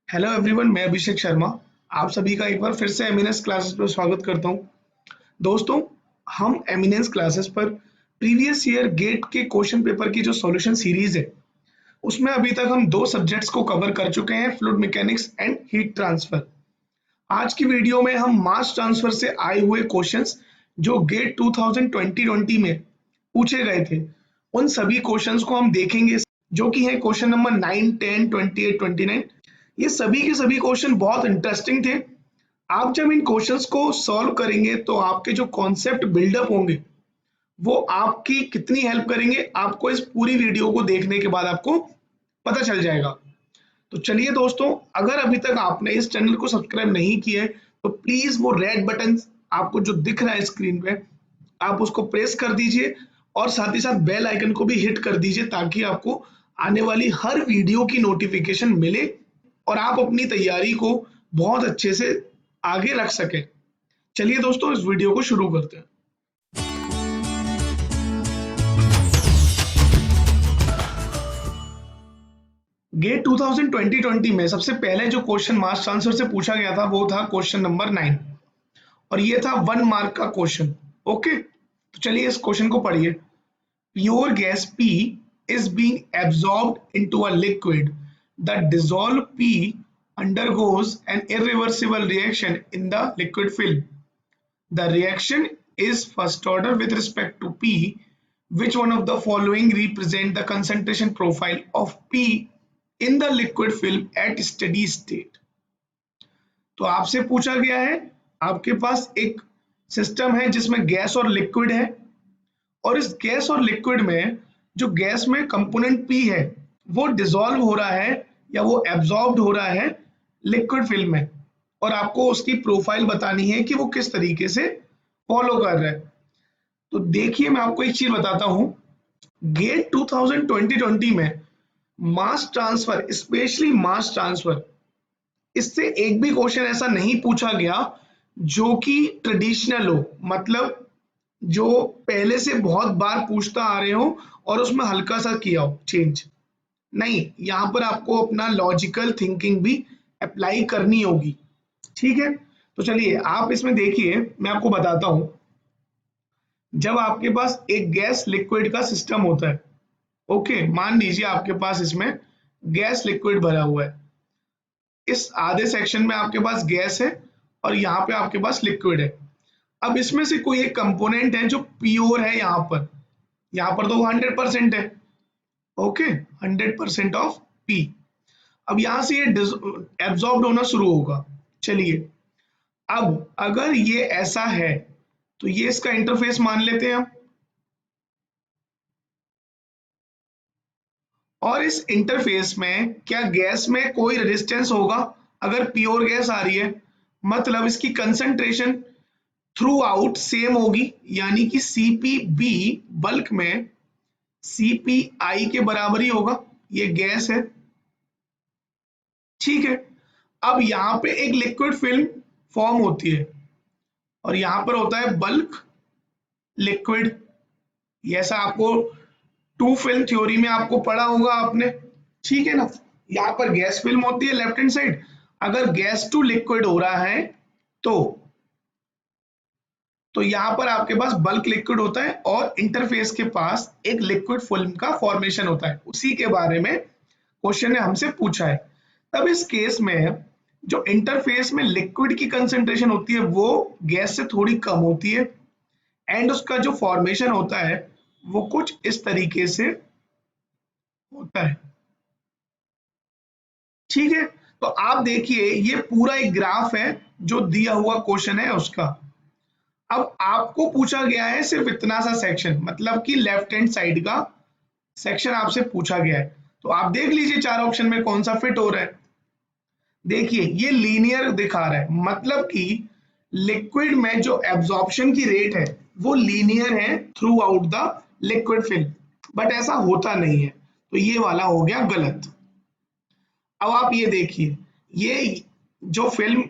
Hello everyone, मैं अभिषेक शर्मा। आप सभी का एक बार फिर से एमिनेंस क्लासेस पर स्वागत करता हूं। दोस्तों, हम एमिनेंस क्लासेस पर प्रीवियस ईयर गेट के क्वेश्चन पेपर की जो सॉल्यूशन सीरीज है, उसमें अभी तक हम दो सब्जेक्ट्स को कवर कर चुके हैं, fluid mechanics and heat transfer. आज की वीडियो में हम मास ट्रांसफर से आए हुए क्वेश्चंस जो गेट 2020 में पूछे गए थे, उन सभी क्वेश्चंस को हम देखेंगे, जो कि है क्वेश्चन नंबर 9, 10, 28, 29। ये सभी के सभी क्वेश्चन बहुत इंटरेस्टिंग थे। आप जब इन क्वेश्चंस को सॉल्व करेंगे तो आपके जो कॉन्सेप्ट बिल्डअप होंगे वो आपकी कितनी हेल्प करेंगे, आपको इस पूरी वीडियो को देखने के बाद आपको पता चल जाएगा। तो चलिए दोस्तों, अगर अभी तक आपने इस चैनल को सब्सक्राइब नहीं किया है तो प्लीज वो रेड बटन आपको जो दिख रहा है स्क्रीन पे, आप उसको प्रेस कर दीजिए और साथ ही साथ बेल आइकन को भी हिट कर दीजिए, ताकि आपको आने वाली हर वीडियो की नोटिफिकेशन मिले और आप अपनी तैयारी को बहुत अच्छे से आगे रख सकें। चलिए दोस्तों, इस वीडियो को शुरू करते हैं। गेट 2020 में सबसे पहले जो क्वेश्चन मास ट्रांसफर से पूछा गया था वो था क्वेश्चन नंबर 9 और ये था 1 मार्क का क्वेश्चन। ओके, तो चलिए इस क्वेश्चन को पढ़िए। Pure gas P is being absorbed into a liquid. The dissolved P undergoes an irreversible reaction in the liquid film. The reaction is first order with respect to P. Which one of the following represent the concentration profile of P in the liquid film at steady state? तो आपसे पूछा गया है, आपके पास एक system है जिसमें gas और लिक्विड है, और इस गैस और लिक्विड में जो गैस में कंपोनेंट P है वो डिसॉल्व हो रहा है या वो एब्जॉर्ब्ड हो रहा है लिक्विड फिल्म में, और आपको उसकी प्रोफाइल बतानी है कि वो किस तरीके से फॉलो कर रहा है। तो देखिए, मैं आपको एक चीज बताता हूं। गेट 2020 में mass transfer, specially mass transfer, इससे एक भी क्वेश्चन ऐसा नहीं पूछा गया जो कि ट्रेडिशनल हो, मतलब जो पहले से बहुत बार पूछता आ रहे हो और उसमें हल्का सा किया हो चेंज। नहीं, यहां पर आपको अपना लॉजिकल थिंकिंग भी अप्लाई करनी होगी। ठीक है, तो चलिए आप इसमें देखिए, मैं आपको बताता हूं। जब आपके पास एक गैस लिक्विड का सिस्टम होता है, ओके, मान लीजिए आपके पास इसमें गैस लिक्विड भरा हुआ है। इस आधे सेक्शन में आपके पास गैस है और यहाँ पे आपके पास लिक्विड है। अब इसमें से कोई एक कंपोनेंट है जो प्योर है, यहाँ पर तो 100% है। Okay, 100% of P. अब यहां से ये एब्जॉर्ब होना शुरू होगा। चलिए, अब अगर ये ऐसा है तो ये इसका इंटरफेस मान लेते हैं हम, और इस इंटरफेस में क्या गैस में कोई रेजिस्टेंस होगा? अगर प्योर गैस आ रही है मतलब इसकी कंसंट्रेशन थ्रू आउट सेम होगी, यानी कि CPB बल्क में CPI के बराबर ही होगा। ये गैस है, ठीक है। अब यहाँ पे एक लिक्विड फिल्म फॉर्म होती है और यहाँ पर होता है बल्क लिक्विड। ये ऐसा आपको टू फिल्म थ्योरी में आपको पढ़ा होगा आपने, ठीक है ना। यहाँ पर गैस फिल्म होती है लेफ्ट हैंड साइड। अगर गैस टू लिक्विड हो रहा है तो यहाँ पर आपके पास बल्क लिक्विड होता है और इंटरफेस के पास एक लिक्विड फिल्म का फॉर्मेशन होता है। उसी के बारे में क्वेश्चन ने हमसे पूछा है। तब इस केस में जो इंटरफेस में लिक्विड की कंसेंट्रेशन होती है वो गैस से थोड़ी कम होती है, एंड उसका जो फॉर्मेशन होता है वो कुछ इस तरीके से होता है, ठीक है। तो आप देखिए, ये पूरा एक ग्राफ है जो दिया हुआ क्वेश्चन है उसका। अब आपको पूछा गया है सिर्फ इतना सा सेक्शन, मतलब कि लेफ्ट हैंड साइड का सेक्शन आपसे पूछा गया है। तो आप देख लीजिए चार ऑप्शन में कौन सा फिट हो रहा है। देखिए, ये लीनियर दिखा रहा है, मतलब कि लिक्विड में जो एब्जॉर्प्शन की रेट है वो लीनियर है through out the liquid film, but ऐसा होता नहीं है, तो ये वाला हो गया गलत। अब आप ये देखिए, ये जो फिल्म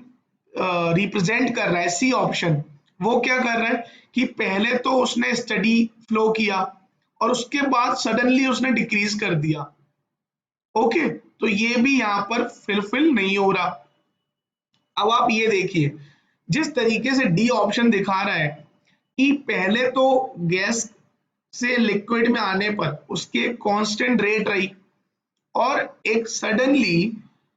रिप्रेजेंट कर रहा है सी ऑप्शन, वो क्या कर रहा है कि पहले तो उसने स्टडी फ्लो किया और उसके बाद सडनली उसने डिक्रीज कर दिया। ओके, तो ये भी यहाँ पर फुलफिल नहीं हो रहा। अब आप ये देखिए, जिस तरीके से डी ऑप्शन दिखा रहा है कि पहले तो गैस से लिक्विड में आने पर उसकी कांस्टेंट रेट रही और एक सडनली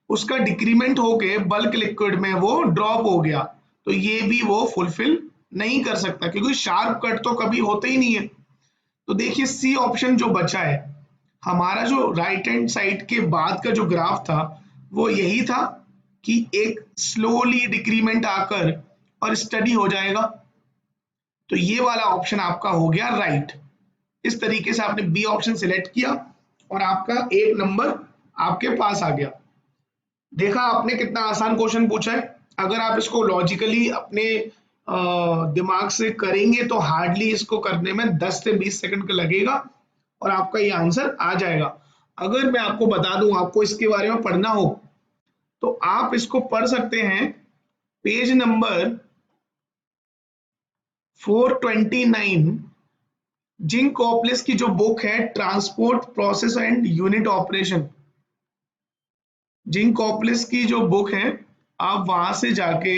उसका डिक्रीमेंट होके बल्क लिक्विड में वो ड्रॉप हो गया, तो ये भी वो फुलफिल नहीं कर सकता क्योंकि शार्प कट तो कभी होता ही नहीं है। तो देखिए सी ऑप्शन जो बचा है, हमारा जो राइट हैंड साइड के बाद का जो ग्राफ था वो यही था कि एक स्लोली डिक्रीमेंट आकर और स्टडी हो जाएगा। तो ये वाला ऑप्शन आपका हो गया राइट। इस तरीके से आपने बी ऑप्शन सिलेक्ट किया और आपका एक नंबर आपके पास आ गया। देखा आपने कितना आसान क्वेश्चन पूछा है। अगर आप इसको लॉजिकली अपने दिमाग से करेंगे तो हार्डली इसको करने में 10 से 20 सेकंड का लगेगा और आपका ये आंसर आ जाएगा। अगर मैं आपको बता दूं, आपको इसके बारे में पढ़ना हो तो आप इसको पढ़ सकते हैं पेज नंबर 429, जिंक कॉप्लेस की जो बुक है transport process and unit operation, Geankoplis की जो बुक है आप वहां से जाके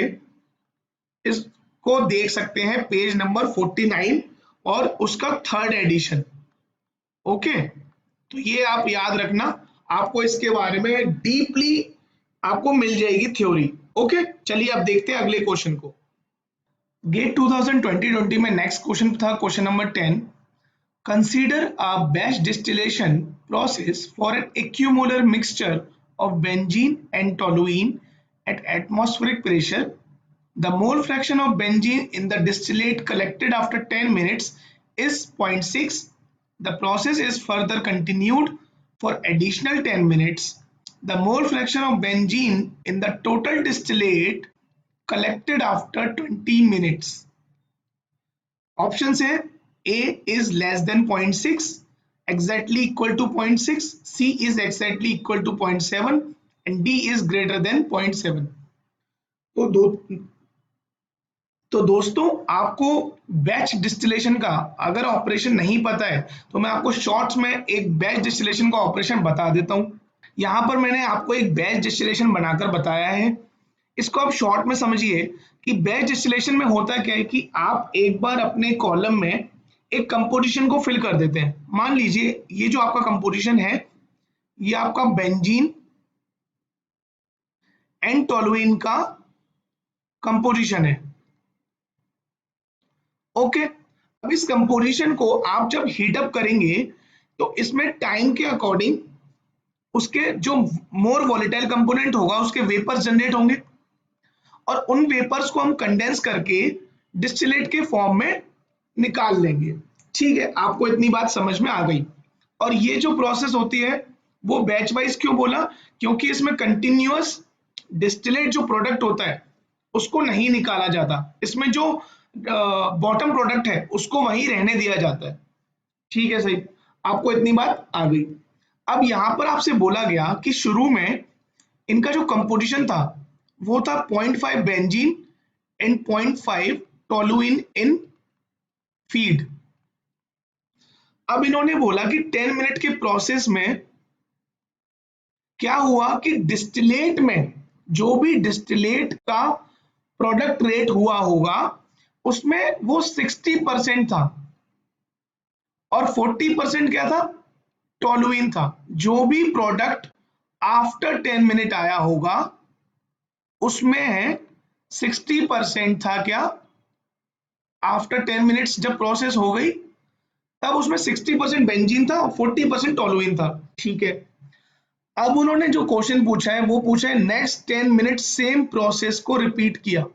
इसको देख सकते हैं, पेज नंबर 49 और उसका 3rd एडिशन। ओके, तो ये आप याद रखना, आपको इसके बारे में डीपली आपको मिल जाएगी थ्योरी। ओके, चलिए अब देखते हैं अगले क्वेश्चन को। गेट 2020 में नेक्स्ट क्वेश्चन था question number 10। Consider a batch distillation process for an equimolar mixture of benzene and toluene at atmospheric pressure. The mole fraction of benzene in the distillate collected after 10 minutes is 0.6. The process is further continued for additional 10 minutes. The mole fraction of benzene in the total distillate collected after 20 minutes. Options है A is less than 0.6, exactly equal to 0.6, C is exactly equal to 0.7 and D is greater than 0.7. तो दोस्तों आपको batch distillation का अगर operation नहीं पता है तो मैं आपको शॉर्ट्स में एक बैच डिस्टिलेशन का ऑपरेशन बता देता हूं। यहां पर मैंने आपको एक बैच डिस्टिलेशन बनाकर बताया है, इसको आप शॉर्ट में समझिए कि बैच डिस्टिलेशन में होता क्या है कि आप एक बार अपने कॉलम में एक कंपोजिशन को फिल कर देते हैं। मान लीजिए ये जो आपका कंपोजिशन है ये आपका बेंजीन एंड टोलुइन का कंपोजिशन है। ओके, अब इस कंपोजिशन को आप जब हीट अप करेंगे तो इसमें टाइम के अकॉर्डिंग उसके जो मोर वॉलेटाइल कंपोनेंट होगा उसके वेपर्स जनरेट होंगे और उन वेपर्स को हम कंडेंस करके डिस्टिलेट के फॉर्म में निकाल लेंगे। ठीक है, आपको इतनी बात समझ में आ गई। और ये जो प्रोसेस होती है वो बैच वाइज क्यों बोला, क्योंकि इसमें कंटिन्यूअस डिस्टिलेट जो प्रोडक्ट होता है उसको नहीं निकाला जाता, इसमें जो बॉटम प्रोडक्ट है उसको वहीं रहने दिया जाता है। ठीक है, सही, आपको इतनी बात आ गई। अब यहां पर आपसे बोला गया कि शुरू में इनका जो कंपोजिशन था वो था 0.5 benzene and 0.5 toluene in feed. अब इन्होंने बोला कि 10 मिनट के प्रोसेस में क्या हुआ कि डिस्टिलेट में जो भी डिस्टिलेट का प्रोडक्ट रेट हुआ होगा उसमें वो 60% था और 40% क्या था, टोलुइन था। जो भी प्रोडक्ट आफ्टर 10 मिनट आया होगा उसमें 60% था क्या, आफ्टर 10 मिनट्स जब प्रोसेस हो गई तब उसमें 60% बेंजीन था और 40% टोलुइन था। ठीक है, अब उन्होंने जो क्वेश्चन पूछा है वो पूछा है नेक्स्ट 10 मिनट सेम प्रोसेस को रिपीट किया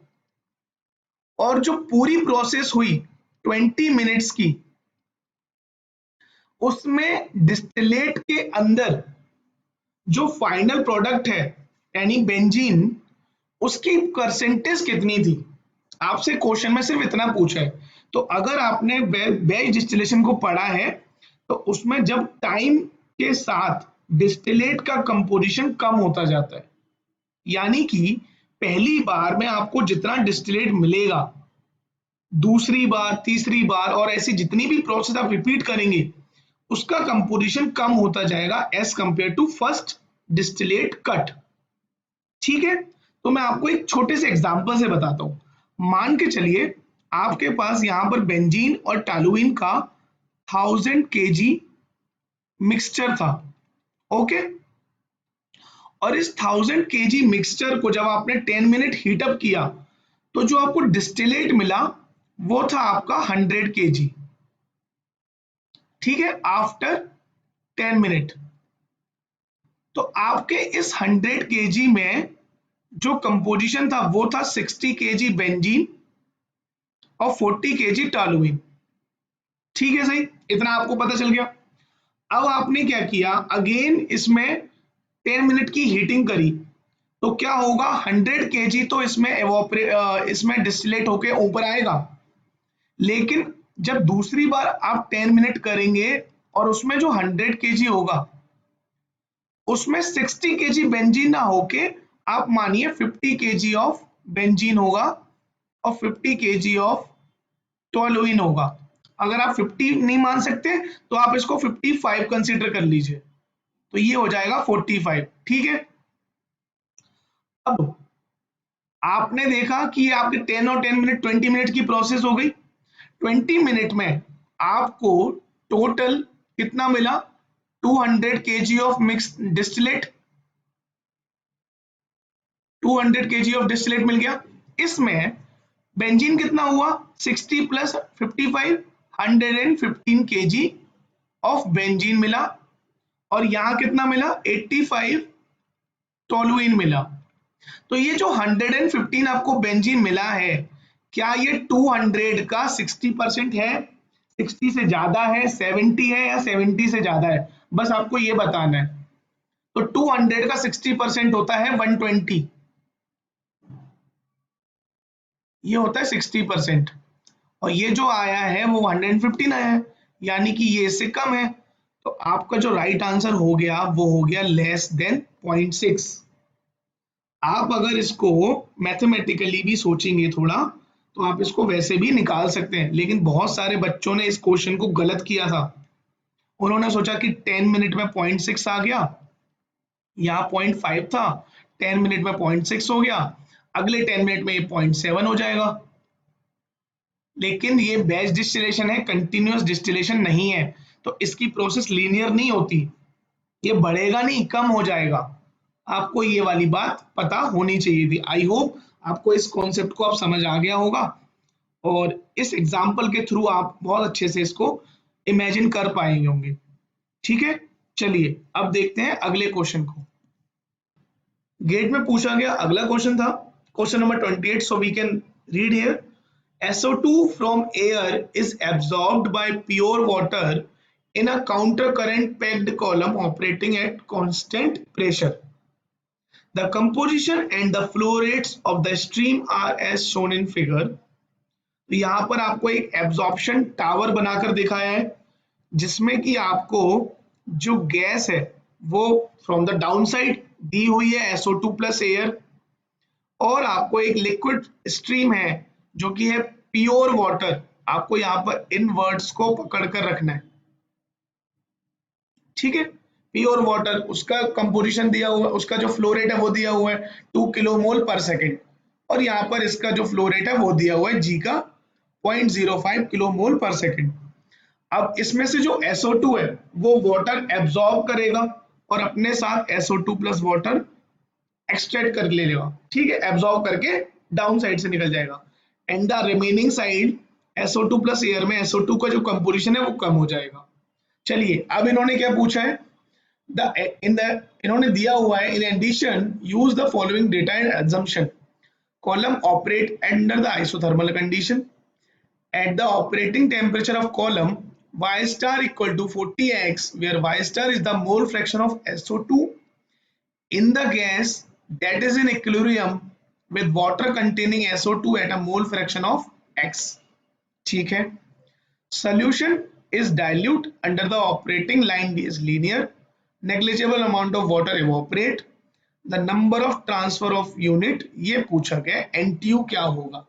और जो पूरी प्रोसेस हुई 20 मिनट्स की उसमें डिस्टिलेट के अंदर जो फाइनल प्रोडक्ट है यानी बेंजीन उसकी परसेंटेज कितनी थी। आपसे क्वेश्चन में सिर्फ इतना पूछा है। तो अगर आपने बैच डिस्टिलेशन को पढ़ा है तो उसमें जब टाइम के साथ डिस्टिलेट का कंपोजिशन कम होता जाता है, यानी कि पहली बार में आपको जितना डिस्टिलेट मिलेगा दूसरी बार, तीसरी बार और ऐसी जितनी भी प्रोसेस आप रिपीट करेंगे उसका कंपोजिशन कम होता जाएगा as compare to first distillate cut. ठीक है, तो मैं आपको एक छोटे से एग्जांपल से बताता हूं। मान के चलिए आपके पास यहां पर बेंजीन और टॉलुइन का 1000 kg मिक्सचर था। ओके, और इस 1000 kg मिक्सचर को जब आपने 10 मिनट हीट अप किया तो जो आपको डिस्टिलेट मिला वो था आपका 100 kg। ठीक है, आफ्टर 10 मिनट। तो आपके इस 100 kg में जो कंपोजिशन था वो था 60 kg बेंजीन और 40 kg टॉलुइन। ठीक है, सही, इतना आपको पता चल गया। अब आपने क्या किया, अगेन इसमें 10 मिनट की हीटिंग करी तो क्या होगा, 100 kg तो इसमें डिस्टिलेट होके ऊपर आएगा। लेकिन जब दूसरी बार आप 10 मिनट करेंगे और उसमें जो 100 kg होगा उसमें 60 kg बेंजीन ना होके आप मानिए 50 kg ऑफ बेंजीन होगा और 50 kg ऑफ टोलुइन होगा। अगर आप 50 नहीं मान सकते तो आप इसको 55 कंसीडर कर लीजिए, तो ये हो जाएगा 45। ठीक है, अब आपने देखा कि ये आपके 10 और 10 मिनट 20 मिनट की प्रोसेस हो गई। 20 मिनट में आपको टोटल कितना मिला, 200 kg of mix distillate, 200 kg of distillate मिल गया। इसमें बेंजीन कितना हुआ, 60 प्लस 55, 115 kg ऑफ बेंजीन मिला। और यहां कितना मिला, 85 टोलुइन मिला। तो ये जो 115 आपको बेंजीन मिला है, क्या ये 200 का 60% है, 60 से ज्यादा है, 70 है या 70 से ज्यादा है, बस आपको ये बताना है। तो 200 का 60% होता है 120, ये होता है 60%। और ये जो आया है वो 115 आया है, यानी कि ये इससे कम है। तो आपका जो राइट आंसर हो गया वो हो गया लेस देन 0.6। आप अगर इसको मैथमेटिकली भी सोचेंगे थोड़ा तो आप इसको वैसे भी निकाल सकते हैं, लेकिन बहुत सारे बच्चों ने इस क्वेश्चन को गलत किया था। उन्होंने सोचा कि 10 मिनट में 0.6 आ गया, यहाँ 0.5 था, 10 मिनट में 0.6 हो गया, अगले 10 मिनट में ये 0.7 हो जाएगा। लेकिन ये बैच डिस्टिलेशन है, कंटिन्यूअस डिस्टिलेशन नहीं है, तो इसकी प्रोसेस लीनियर नहीं होती, ये बढ़ेगा नहीं, कम हो जाएगा। आपको ये वाली बात पता होनी चाहिए थी। आई होप आपको इस कॉन्सेप्ट को आप समझ आ गया होगा और इस एग्जाम्पल के थ्रू आप बहुत अच्छे से इसको इमेजिन कर पाएंगे होंगे। ठीक है, चलिए अब देखते हैं अगले क्वेश्चन को। गेट में पूछा गया अगला क्वेश्चन था question number 28। So we can read here, SO2 from air is absorbed by pure water in a counter current packed column operating at constant pressure. The composition and the flow rates of the stream are as shown in figure. तो यहाँ पर आपको एक absorption tower बनाकर दिखाया है जिसमें कि आपको जो गैस है वो फ्रॉम द डाउन साइड दी हुई है SO2 प्लस एयर, और आपको एक लिक्विड स्ट्रीम है जो कि है प्योर वाटर। आपको यहाँ पर इन वर्ड्स को पकड़ कर रखना है। ठीक है, प्योर वाटर, उसका कंपोजिशन दिया हुआ है, उसका जो फ्लो रेट है वो दिया हुआ है 2 किलोमोल पर सेकेंड, और यहाँ पर इसका जो फ्लो रेट है वो दिया हुआ है जी का 0.05 किलोमोल पर सेकेंड। अब इसमें से जो SO2 है वो वाटर एब्जॉर्ब करेगा और अपने साथ SO2 प्लस वाटर एक्सट्रैक्ट कर ले लेगा। ठीक है, एब्जॉर्ब करके डाउन साइड से निकल जाएगा, and the remaining side SO2 plus air में SO2 का जो कंपोजिशन है वो कम हो जाएगा। चलिए अब इन्होंने क्या पूछा है, इन्होंने दिया हुआ है, in addition use the following data and assumption. Column operate under the isothermal condition. At the operating temperature of column, Y star equal to 40x, where Y star is the mole fraction of SO2 in the gas that is in equilibrium with water containing SO2 at a mole fraction of x. ठीक है, solution is dilute under the operating line is linear, negligible amount of water evaporate, the number of transfer of unit, ये पूछा गया NTU क्या होगा।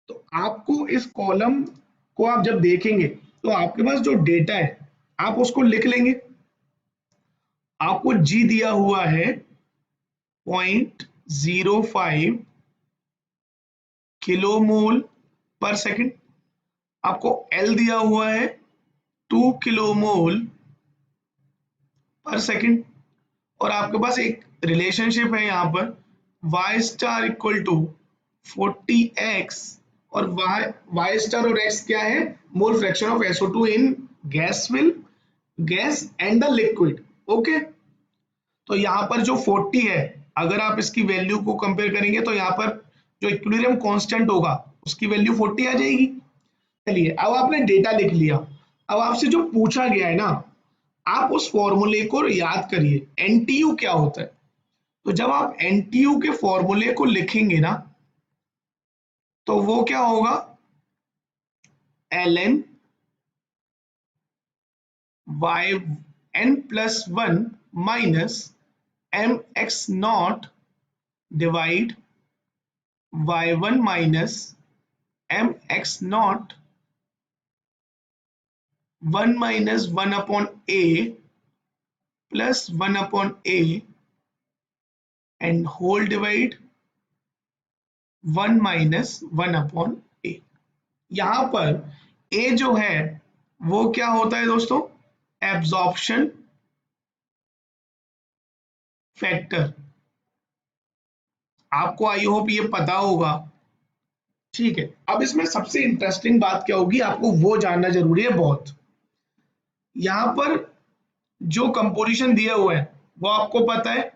तो आपको इस कॉलम को आप जब देखेंगे तो आपके पास जो डेटा है आप उसको लिख लेंगे, आपको जी दिया हुआ है 0.05 किलोमोल पर सेकंड, आपको एल दिया हुआ है 2 किलोमोल पर सेकंड, और आपके पास एक रिलेशनशिप है यहाँ पर y star equal to 40x, और y स्टार और x क्या है, mole fraction of SO2 in gas and the liquid. Okay, तो यहाँ पर जो 40 है, अगर आप इसकी वैल्यू को कंपेयर करेंगे तो यहाँ पर जो इक्विलिब्रियम कांस्टेंट होगा उसकी वैल्यू 40 आ जाएगी। चलिए, अब आपने डेटा लिख लिया, अब आपसे जो पूछा गया है ना, आप उस फॉर्मूले को याद करिए, एनटीयू क्या होता है। तो जब आप एनटीयू के फॉर्मूले को लिखेंगे ना, तो वो क्या होगा, ln yn+1 minus mx0 divide y1 minus mx0 1 minus 1 upon a plus 1 upon a and whole divide 1 minus 1 upon a। यहां पर a जो है वो क्या होता है दोस्तों, एब्जॉर्प्शन फैक्टर। आपको आई होप ये पता होगा, ठीक है। अब इसमें सबसे इंटरेस्टिंग बात क्या होगी, आपको वो जानना जरूरी है बहुत। यहां पर जो कंपोजिशन दिया हुआ है वो आपको पता है,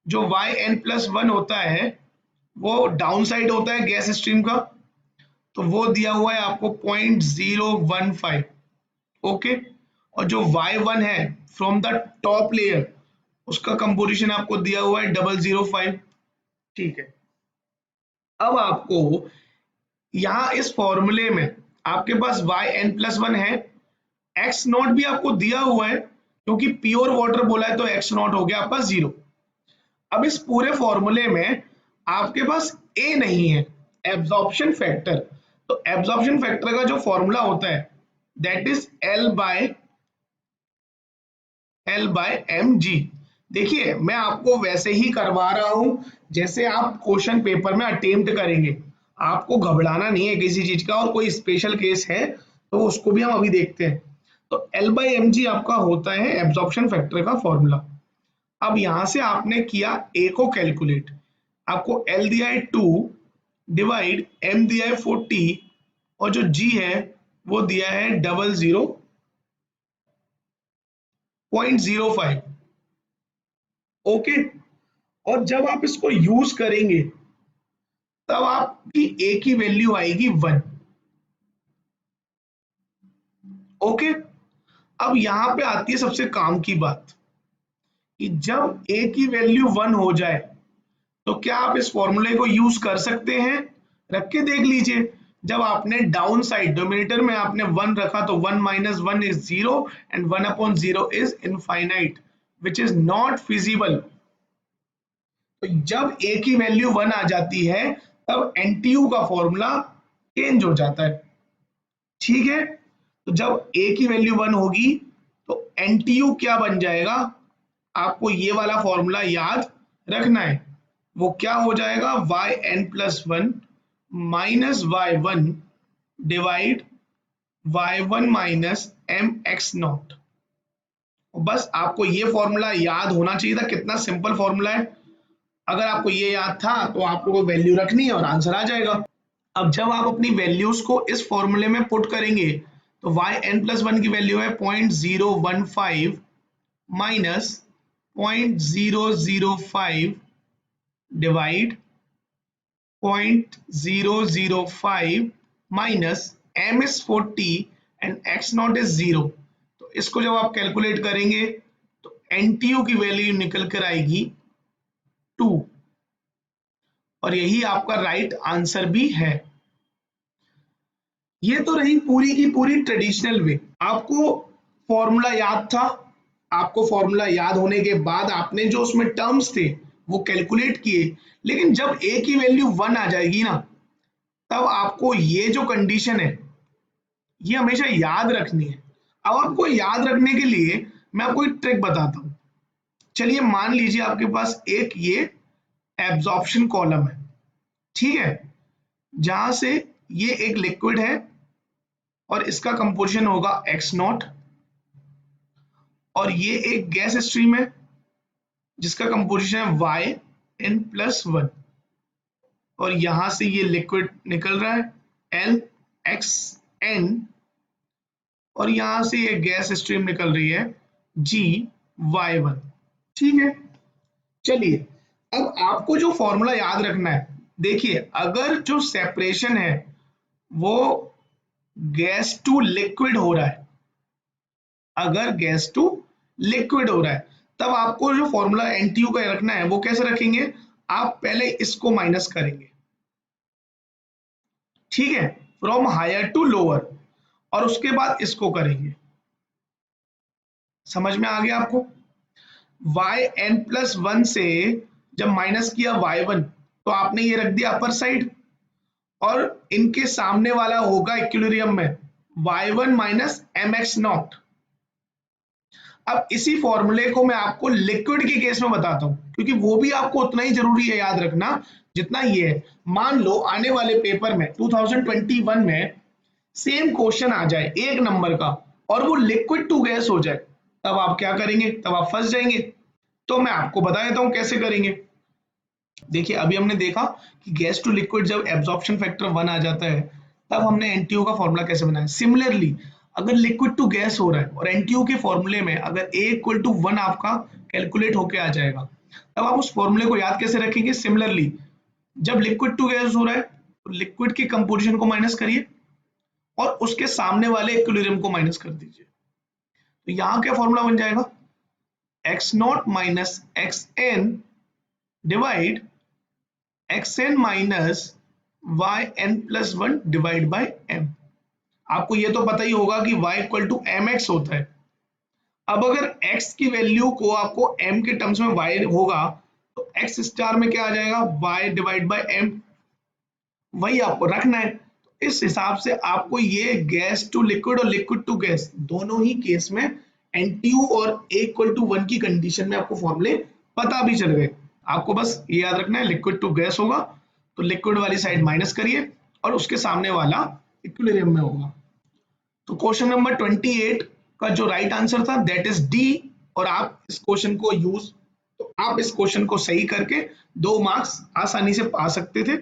जो yn+1 होता है वो डाउन साइड होता है गैस स्ट्रीम का, तो वो दिया हुआ है आपको 0.015। ओके, और जो y1 है फ्रॉम द टॉप लेयर, उसका कंपोजिशन आपको दिया हुआ है 005। ठीक है, अब आपको यहां इस फॉर्मूले में आपके पास yn+1 है, x0 भी आपको दिया हुआ है, क्योंकि प्योर वाटर बोला है तो x0 हो गया आपका 0। अब इस पूरे फॉर्मूले में आपके पास a नहीं है, एब्जॉर्प्शन फैक्टर। तो एब्जॉर्प्शन फैक्टर का जो फॉर्मूला होता है दैट इज L/mg। देखिए, मैं आपको वैसे ही करवा रहा हूं जैसे आप क्वेश्चन पेपर में अटेम्प्ट करेंगे, आपको घबराना नहीं है किसी चीज का, और कोई स्पेशल केस है तो उसको भी हम अभी देखते हैं। तो L/mg आपका होता है एब्जॉर्प्शन फैक्टर का फॉर्मूला। अब यहां से आपने किया a को कैलकुलेट, आपको L दिया है 2 डिवाइड m दिया है 40, और जो g है वो दिया है 0.05। ओके, और जब आप इसको यूज करेंगे तब आपकी a की वैल्यू आएगी 1। ओके, अब यहां पे आती है सबसे काम की बात कि जब a की वैल्यू 1 हो जाए तो क्या आप इस फॉर्मूले को यूज कर सकते हैं, रख के देख लीजिए। जब आपने डाउन साइड डोमिनेटर में आपने 1 रखा तो 1 minus 1 is 0 and 1 upon 0 is infinite which is not feasible. तो जब a की वैल्यू 1 आ जाती है तब एनटीयू का फॉर्मूला चेंज हो जाता है। ठीक है, तो जब a की वैल्यू 1 होगी तो एनटीयू क्या बन जाएगा, आपको ये वाला फॉर्मूला याद रखना है। वो क्या हो जाएगा, yn+1 minus y1 divide y1 minus mx0। बस आपको ये फॉर्मूला याद होना चाहिए था, कितना सिंपल फॉर्मूला है। अगर आपको ये याद था तो आपको वैल्यू रखनी है और आंसर आ जाएगा। अब जब आप अपनी वैल्यूज को इस फॉर्मूले में पुट करेंगे तो yn+1 की वैल्यू है 0.015 minus 0.005 divide 0.005 minus m is 40 and x0 is 0। तो इसको जब आप कैलकुलेट करेंगे तो NTU की वैल्यू निकल कर आएगी 2, और यही आपका राइट आंसर भी है। ये तो रही पूरी की पूरी ट्रेडिशनल वे। आपको फॉर्मूला याद था, आपको फॉर्मूला याद होने के बाद आपने जो उसमें टर्म्स थे वो कैलकुलेट किए, लेकिन जब a की वैल्यू 1 आ जाएगी ना, तब आपको ये जो कंडीशन है ये हमेशा याद रखनी है। अब आपको याद रखने के लिए मैं आपको एक ट्रिक बताता हूं। चलिए मान लीजिए आपके पास एक ये एब्जॉर्प्शन कॉलम है, ठीक है, जहां से ये एक लिक्विड है और इसका कंपोजिशन होगा एक्स नॉट, और ये एक गैस स्ट्रीम है जिसका कंपोजिशन है वाई एन प्लस वन, और यहां से ये लिक्विड निकल रहा है एल एक्स एन, और यहां से ये गैस स्ट्रीम निकल रही है जी वाई वन, ठीक है। चलिए अब आपको जो फॉर्मूला याद रखना है, देखिए अगर जो सेपरेशन है वो गैस टू लिक्विड हो रहा है, अगर गैस टू लिक्विड हो रहा है, तब आपको जो फॉर्मूला एनटीयू का रखना है वो कैसे रखेंगे, आप पहले इसको माइनस करेंगे, ठीक है, फ्रॉम हायर टू लोअर, और उसके बाद इसको करेंगे। समझ में आ गया आपको? वाई एन प्लस वन से जब माइनस किया वाई वन, तो आपने ये रख दिया अपर साइड, और इनके सामने वाला होगा इक्विलिब्रियम में y one minus m x naught. अब इसी फॉर्मूले को मैं आपको लिक्विड के केस में बताता हूं, क्योंकि वो भी आपको उतना ही जरूरी है याद रखना जितना ये है। मान लो आने वाले पेपर में 2021 में सेम क्वेश्चन आ जाए एक नंबर का, और वो लिक्विड टू गैस हो जाए, तब आप क्या करेंगे, तब आप फंस जाएंगे। तो मैं आपको बता देता हूं कैसे करेंगे। देखिए अभी हमने देखा कि गैस टू लिक्विड जब एब्जॉर्प्शन फैक्टर 1 आ जाता है, तब हमने एनटीयू का फॉर्मूला कैसे बनाया। सिमिलरली अगर लिक्विड टू गैस हो रहा है और एनटीयू के फॉर्मूले में अगर ए इक्वल टू 1 आपका कैलकुलेट होके आ जाएगा, तब आप उस फॉर्मूले को याद कैसे रखेंगे। सिमिलरली जब लिक्विड टू गैस हो रहा है तो लिक्विड के कंपोजिशन को माइनस करिए और उसके सामने वाले इक्विलिब्रियम को माइनस कर दीजिए, तो यहां क्या फॉर्मूला बन जाएगा, x naught minus x n divide x n minus y n plus one divide by m. आपको ये तो पता ही होगा कि y equal to m x होता है। अब अगर x की वैल्यू को आपको m के टर्म्स में y होगा, तो x स्टार में क्या आ जाएगा, y डिवाइड बाय m, वही आपको रखना है। तो इस हिसाब से आपको ये गैस टू लिक्विड और लिक्विड टू गैस दोनों ही केस में एनटीयू और a इक्वल टू 1 की कंडीशन में आपको फॉर्मूले पता भी चल गए। आपको बस ये याद रखना है लिक्विड टू गैस होगा तो लिक्विड वाली साइड माइनस करिए और उसके सामने वाला इक्विलिब्रियम में होगा। तो क्वेश्चन नंबर 28 का जो राइट आंसर था दैट इज डी, और आप इस क्वेश्चन को यूज, तो आप इस क्वेश्चन को सही करके 2 मार्क्स आसानी से पा सकते थे।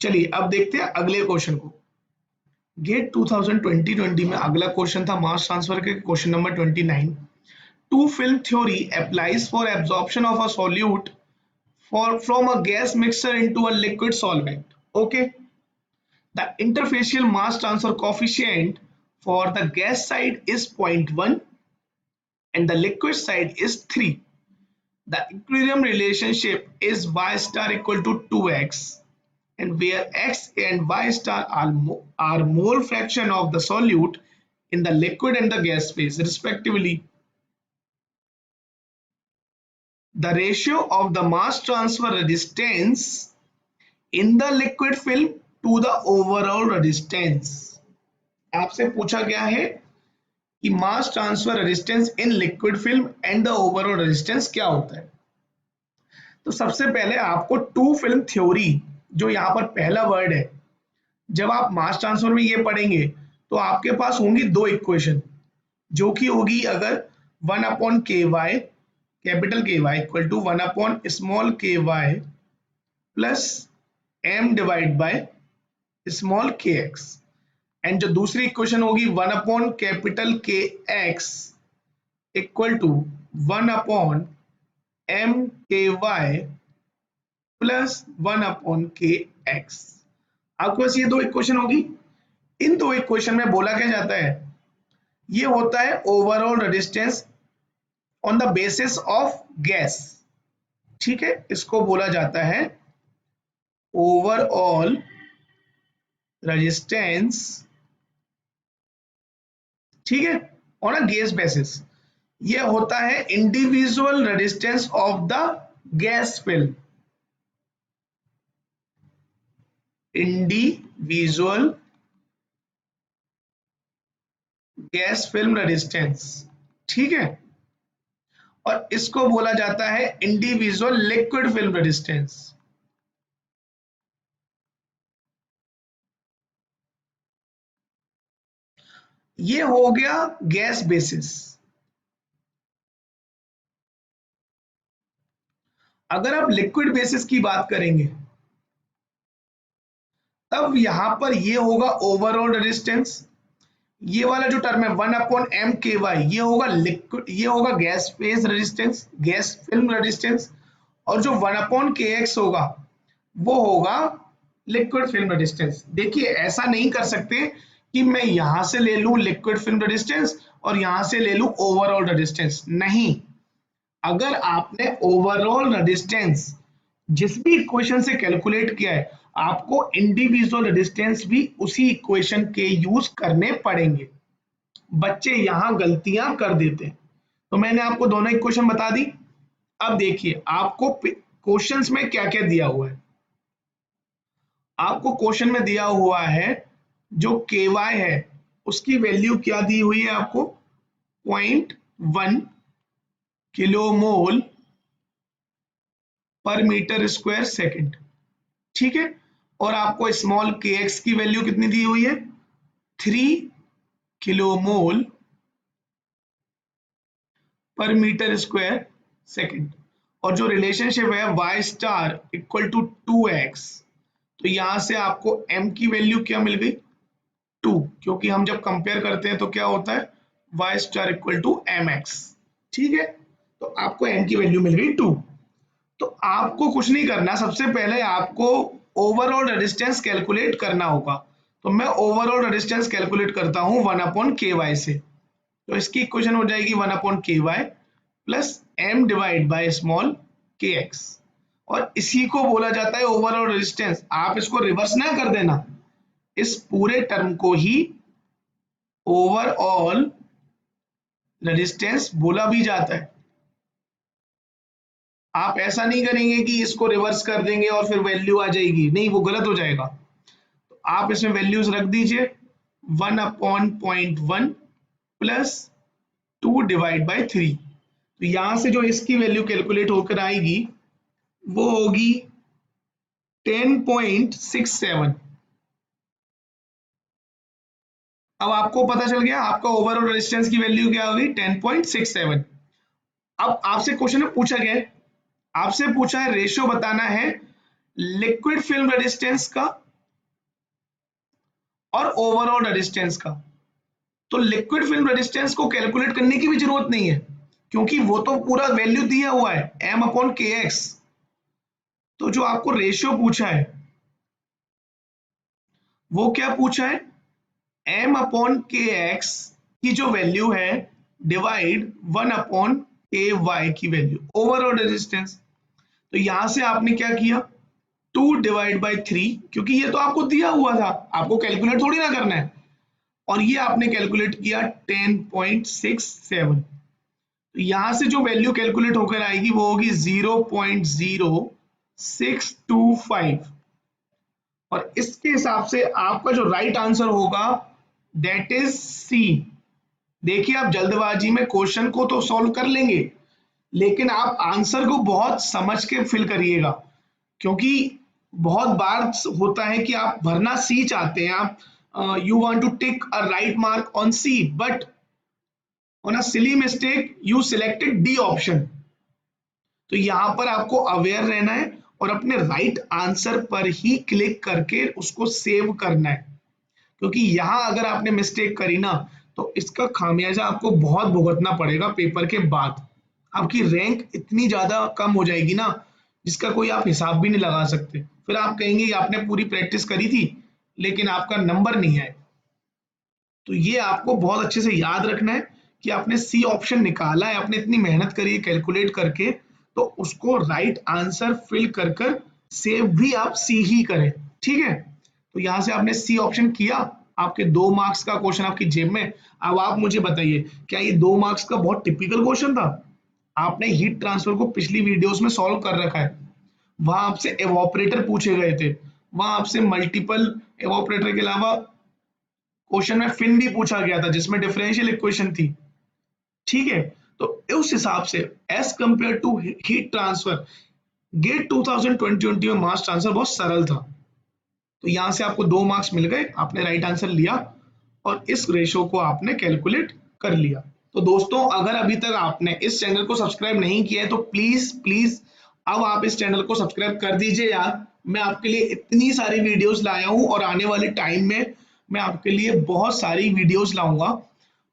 चलिए अब देखते हैं अगले क्वेश्चन को। गेट 2020 में अगला क्वेश्चन था मास ट्रांसफर के, question number 29। Two film theory applies for absorption of a solute from a gas mixture into a liquid solvent. Okay, the interfacial mass transfer coefficient for the gas side is 0.1 and the liquid side is 3. The equilibrium relationship is y star equal to 2x, and where x and y star are mole fraction of the solute in the liquid and the gas phase respectively. The ratio of the mass transfer resistance in the liquid film to the overall resistance. आपसे पूछा गया है कि mass transfer resistance in liquid film and the overall resistance क्या होता है। तो सबसे पहले आपको टू फिल्म थ्योरी, जो यहाँ पर पहला वर्ड है, जब आप मास ट्रांसफर में ये पढ़ेंगे तो आपके पास होंगी 2 इक्वेशन, जो कि होगी अगर 1 upon K y capital K y equal to 1 upon small K y plus m divide by small K x, and जो दूसरी इक्वेशन होगी 1 upon capital K x equal to 1 upon m K y plus 1 upon K x. आपके पास ये 2 equation होगी। इन 2 equation में बोला क्या जाता है, ये होता है overall resistance on the basis of gas, ठीक है, इसको बोला जाता है ओवरऑल रेजिस्टेंस, ठीक है, ऑन अ गैस बेसिस। ये होता है individual resistance of the gas film, individual gas film resistance, ठीक है। और इसको बोला जाता है इंडिविजुअल लिक्विड फिल्म रेजिस्टेंस। ये हो गया गैस बेसिस। अगर आप लिक्विड बेसिस की बात करेंगे तब यहां पर ये होगा ओवरऑल रेजिस्टेंस। ये वाला जो टर्म है 1/m/Ky ये होगा लिक्विड, ये होगा gas phase resistance, gas film resistance. और जो 1/kx होगा वो होगा लिक्विड फिल्म रेजिस्टेंस। देखिए ऐसा नहीं कर सकते कि मैं यहां से ले लूं लिक्विड फिल्म रेजिस्टेंस और यहां से ले लूं ओवरऑल रेजिस्टेंस, नहीं। अगर आपने ओवरऑल रेजिस्टेंस जिस भी इक्वेशन से कैलकुलेट किया है आपको इंडिविजुअल रेजिस्टेंस भी उसी इक्वेशन के यूज करने पड़ेंगे। बच्चे यहां गलतियां कर देते हैं। तो मैंने आपको दोनों इक्वेशन बता दी। अब देखिए आपको क्वेश्चंस में क्या क्या दिया हुआ है। आपको क्वेश्चन में दिया हुआ है जो KY है उसकी वैल्यू क्या दी हुई है आपको, 0.1 किलोमोल पर मीटर स्क्वायर सेकंड, ठीक है। और आपको स्मॉल kx की वैल्यू कितनी दी हुई है, 3 किलोमोल पर मीटर स्क्वायर सेकंड। और जो रिलेशनशिप है y star equal to 2x, तो यहां से आपको m की वैल्यू क्या मिल गई, 2, क्योंकि हम जब कंपेयर करते हैं तो क्या होता है y star equal to mx, ठीक है। तो आपको m की वैल्यू मिल गई 2। तो आपको कुछ नहीं करना, सबसे पहले आपको ओवरऑल रेजिस्टेंस कैलकुलेट करना होगा। तो मैं ओवरऑल रेजिस्टेंस कैलकुलेट करता हूं 1/ky से। तो इसकी इक्वेशन हो जाएगी 1/ky plus m divide by small kx। और इसी को बोला जाता है ओवरऑल रेजिस्टेंस। आप इसको रिवर्स ना कर देना, इस पूरे टर्म को ही ओवरऑल रेजिस्टेंस बोला भी जाता है। आप ऐसा नहीं करेंगे कि इसको रिवर्स कर देंगे और फिर वैल्यू आ जाएगी, नहीं, वो गलत हो जाएगा। तो आप इसमें वैल्यूज रख दीजिए 1/0.1 प्लस 2 डिवाइड बाय 3। तो यहां से जो इसकी वैल्यू कैलकुलेट होकर आएगी वो होगी 10.67। अब आपको पता चल गया आपका ओवरऑल रेजिस्टेंस की वैल्यू क्या होगी, 10.67। अब आपसे क्वेश्चन में पूछा गया है, आपसे पूछा है रेशियो बताना है लिक्विड फिल्म रेजिस्टेंस का और ओवरऑल रेजिस्टेंस का। तो लिक्विड फिल्म रेजिस्टेंस को कैलकुलेट करने की भी जरूरत नहीं है क्योंकि वो तो पूरा वैल्यू दिया हुआ है m/kx। तो जो आपको रेशियो पूछा है वो क्या पूछा है, m/kx की जो वैल्यू है डिवाइड 1/ky की वैल्यू ओवरऑल रेजिस्टेंस। तो यहां से आपने क्या किया, 2 डिवाइड बाई 3, क्योंकि ये तो आपको दिया हुआ था, आपको कैलकुलेट थोड़ी ना करना है। और ये आपने कैलकुलेट किया 10.67। तो यहां से जो वैल्यू कैलकुलेट होकर आएगी वो होगी 0.0625। और इसके हिसाब से आपका जो राइट आंसर होगा दैट इज सी। देखिए आप जल्दबाजी में क्वेश्चन को तो सॉल्व कर लेंगे लेकिन आप आंसर को बहुत समझ के फिल करिएगा, क्योंकि बहुत बार होता है कि आप भरना सी चाहते हैं, आप you want to tick a right mark on C but on a silly mistake you selected D option. तो यहां पर आपको अवेयर रहना है और अपने राइट आंसर पर ही क्लिक करके उसको सेव करना है, क्योंकि यहां अगर आपने मिस्टेक करी ना तो इसका खामियाजा आपको बहुत भुगतना पड़ेगा पेपर के बाद। आपकी रैंक इतनी ज्यादा कम हो जाएगी ना जिसका कोई आप हिसाब भी नहीं लगा सकते। फिर आप कहेंगे आपने पूरी प्रैक्टिस करी थी लेकिन आपका नंबर नहीं आए। तो ये आपको बहुत अच्छे से याद रखना है कि आपने सी ऑप्शन निकाला है, आपने इतनी मेहनत करी है कैलकुलेट करके, तो उसको राइट आंसर फिल कर कर सेव भी आप सी ही करें, ठीक है। तो यहां से आपने सी ऑप्शन किया, आपके 2 मार्क्स का क्वेश्चन आपकी जेब में। अब आप मुझे बताइए क्या ये 2 मार्क्स का बहुत टिपिकल क्वेश्चन था? आपने हीट ट्रांसफर को पिछली वीडियोस में सॉल्व कर रखा है, वहां आपसे एवोपरेटर पूछे गए थे, वहां आपसे मल्टीपल एवोपरेटर के अलावा क्वेश्चन में फिन भी पूछा गया था जिसमें डिफरेंशियल इक्वेशन थी, ठीक है। तो उस हिसाब से as compare to heat transfer GATE 2020 में मास ट्रांसफर बहुत सरल था। तो यहां से आपको 2 मार्क्स मिल गए, आपने राइट आंसर लिया और इस रेशो को आपने कैलकुलेट कर लिया। तो दोस्तों अगर अभी तक आपने इस चैनल को सब्सक्राइब नहीं किया है तो प्लीज प्लीज अब आप इस चैनल को सब्सक्राइब कर दीजिए यार। मैं आपके लिए इतनी सारी वीडियोस लाया हूं और आने वाले टाइम में मैं आपके लिए बहुत सारी वीडियोस लाऊंगा।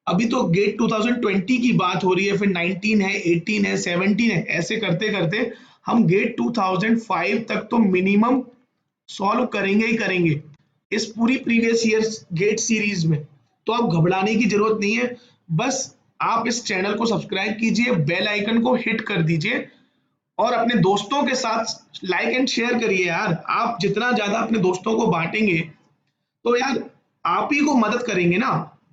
अभी तो गेट 2020 की बात हो रही है, फिर 19 है, 18 है, 17 है, ऐसे करते करते हम गेट 2005 तक तो मिनिमम सॉल्व करेंगे ही करेंगे इस पूरी प्रीवियस ईयर गेट सीरीज में। तो आप घबराने की जरूरत नहीं है, बस आप इस चैनल को सब्सक्राइब कीजिए, बेल आइकन को हिट कर दीजिए और अपने दोस्तों के साथ लाइक एंड शेयर करिए यार। आप जितना ज्यादा अपने दोस्तों को बांटेंगे तो यार आप ही को मदद करेंगे ना।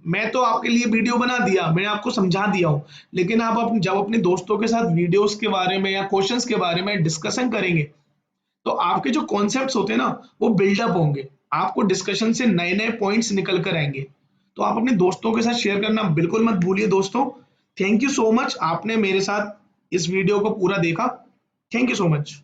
मैं तो आपके लिए वीडियो बना दिया, मैंने आपको समझा दिया हूं, लेकिन आप जब अपने दोस्तों के साथ वीडियोस के बारे में या क्वेश्चंस के बारे में डिस्कशन करेंगे तो आपके जो कॉन्सेप्ट्स होते हैं ना वो बिल्डअप होंगे, आपको डिस्कशन से नए नए पॉइंट्स निकल कर आएंगे। तो आप अपने दोस्तों के साथ शेयर करना बिल्कुल मत भूलिए दोस्तों। थैंक यू सो मच, आपने मेरे साथ इस वीडियो को पूरा देखा। Thank you so much.